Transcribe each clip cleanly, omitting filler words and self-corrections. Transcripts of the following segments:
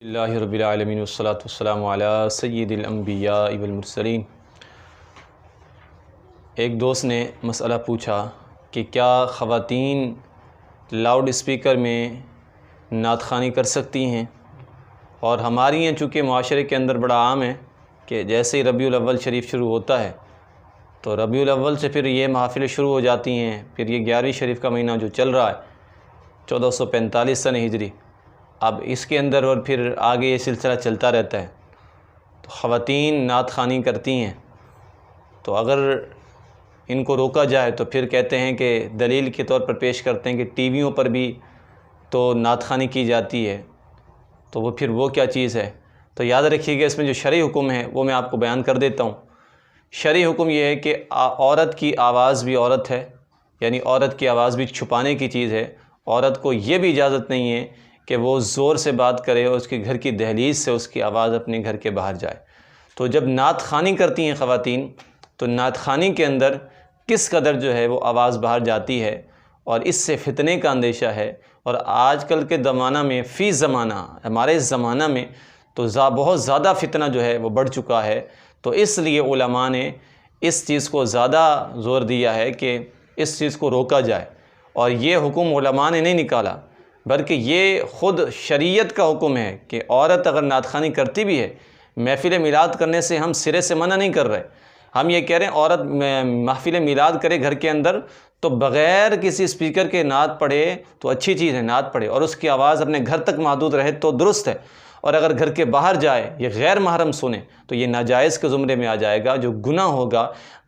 اللہ رب العالمین والصلاة والسلام علی سید الانبیاء والمرسلین۔ ایک دوست نے مسئلہ پوچھا کہ کیا خواتین لاؤڈ اسپیکر میں نعت خوانی کر سکتی ہیں؟ اور ہماری یہاں چونکہ معاشرے کے اندر بڑا عام ہے کہ جیسے ہی ربیع الاول شریف شروع ہوتا ہے تو ربیع الاول سے پھر یہ محافلیں شروع ہو جاتی ہیں، پھر یہ 11ویں شریف کا مہینہ جو چل رہا ہے 1445 سن ہجری، اب اس کے اندر اور پھر آگے یہ سلسلہ چلتا رہتا ہے تو خواتین نعت خوانی کرتی ہیں، تو اگر ان کو روکا جائے تو پھر کہتے ہیں کہ دلیل کے طور پر پیش کرتے ہیں کہ ٹی ویوں پر بھی تو نعت خوانی کی جاتی ہے، تو وہ پھر وہ کیا چیز ہے؟ تو یاد رکھیے گا اس میں جو شرعی حکم ہے وہ میں آپ کو بیان کر دیتا ہوں۔ شرعی حکم یہ ہے کہ عورت کی آواز بھی عورت ہے، یعنی عورت کی آواز بھی چھپانے کی چیز ہے۔ عورت کو یہ بھی اجازت نہیں ہے کہ وہ زور سے بات کرے اور اس کے گھر کی دہلیز سے اس کی آواز اپنے گھر کے باہر جائے۔ تو جب نعت خوانی کرتی ہیں خواتین تو نعت خوانی کے اندر کس قدر جو ہے وہ آواز باہر جاتی ہے، اور اس سے فتنے کا اندیشہ ہے۔ اور آج کل کے زمانہ میں فی زمانہ ہمارے اس زمانہ میں تو بہت زیادہ فتنہ جو ہے وہ بڑھ چکا ہے، تو اس لیے علماء نے اس چیز کو زیادہ زور دیا ہے کہ اس چیز کو روکا جائے۔ اور یہ حکم علماء نے نہیں نکالا بلکہ یہ خود شریعت کا حکم ہے کہ عورت اگر نعت خوانی کرتی بھی ہے، محفل میلاد کرنے سے ہم سرے سے منع نہیں کر رہے، ہم یہ کہہ رہے ہیں عورت محفل میلاد کرے گھر کے اندر تو بغیر کسی اسپیکر کے نعت پڑھے تو اچھی چیز ہے، نعت پڑھے اور اس کی آواز اپنے گھر تک محدود رہے تو درست ہے۔ اور اگر گھر کے باہر جائے یہ غیر محرم سنے تو یہ ناجائز کے زمرے میں آ جائے گا، جو گناہ ہوگا۔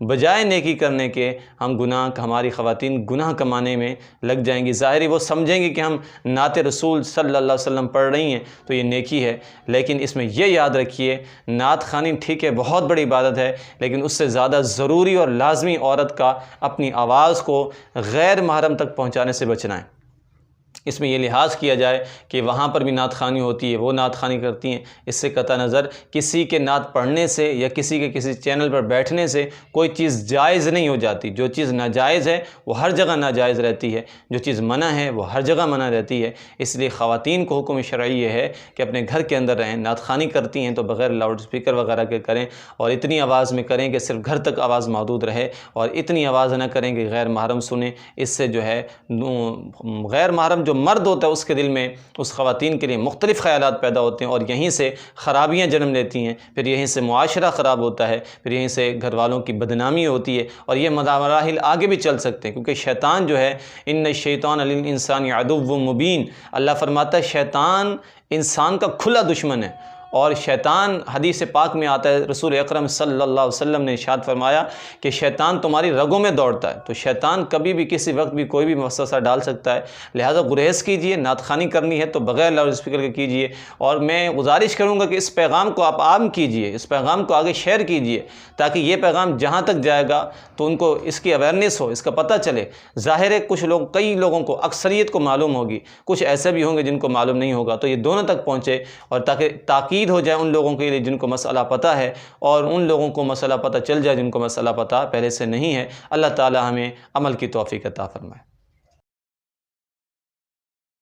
بجائے نیکی کرنے کے ہماری خواتین گناہ کمانے میں لگ جائیں گی۔ ظاہر وہ سمجھیں گی کہ ہم نعت رسول صلی اللہ علیہ وسلم پڑھ رہی ہیں تو یہ نیکی ہے، لیکن اس میں یہ یاد رکھیے نعت خوانی ٹھیک ہے، بہت بڑی عبادت ہے، لیکن اس سے زیادہ ضروری اور لازمی عورت کا اپنی آواز کو غیر محرم تک پہنچانے سے بچنا ہے۔ اس میں یہ لحاظ کیا جائے کہ وہاں پر بھی نعت خوانی ہوتی ہے، وہ نعت خوانی کرتی ہیں، اس سے قطع نظر کسی کے نعت پڑھنے سے یا کسی کے کسی چینل پر بیٹھنے سے کوئی چیز جائز نہیں ہو جاتی۔ جو چیز ناجائز ہے وہ ہر جگہ ناجائز رہتی ہے، جو چیز منع ہے وہ ہر جگہ منع رہتی ہے۔ اس لیے خواتین کو حکم شرعی یہ ہے کہ اپنے گھر کے اندر رہیں، نعت خوانی کرتی ہیں تو بغیر لاؤڈ اسپیکر وغیرہ کے کریں، اور اتنی آواز میں کریں کہ صرف گھر تک آواز محدود رہے، اور اتنی آواز نہ کریں کہ غیر محرم سنیں۔ اس سے جو ہے غیر محرم جو مرد ہوتا ہے اس کے دل میں اس خواتین کے لیے مختلف خیالات پیدا ہوتے ہیں، اور یہیں سے خرابیاں جنم لیتی ہیں، پھر یہیں سے معاشرہ خراب ہوتا ہے، پھر یہیں سے گھر والوں کی بدنامی ہوتی ہے، اور یہ مراحل آگے بھی چل سکتے ہیں، کیونکہ شیطان جو ہے ان الشیطان للانسان عدو مبین، اللہ فرماتا ہے شیطان انسان کا کھلا دشمن ہے۔ اور شیطان حدیث پاک میں آتا ہے، رسول اکرم صلی اللہ علیہ وسلم نے ارشاد فرمایا کہ شیطان تمہاری رگوں میں دوڑتا ہے، تو شیطان کبھی بھی کسی وقت بھی کوئی بھی وسوسہ ڈال سکتا ہے، لہذا گریز کیجئے۔ نعت خوانی کرنی ہے تو بغیر لاؤڈ اسپیکر کے کیجئے، اور میں گزارش کروں گا کہ اس پیغام کو آپ عام کیجئے، اس پیغام کو آگے شیئر کیجئے، تاکہ یہ پیغام جہاں تک جائے گا تو ان کو اس کی اویئرنیس ہو، اس کا پتہ چلے۔ ظاہر ہے کئی لوگوں کو، اکثریت کو معلوم ہوگی، کچھ ایسے بھی ہوں گے جن کو معلوم نہیں ہوگا، تو یہ دونوں تک پہنچے، اور تاکہ تاکید ہو جائے ان لوگوں کے لیے جن کو مسئلہ پتہ ہے، اور ان لوگوں کو مسئلہ پتہ چل جائے جن کو مسئلہ پتہ پہلے سے نہیں ہے۔ اللہ تعالی ہمیں عمل کی توفیق عطا فرمائے۔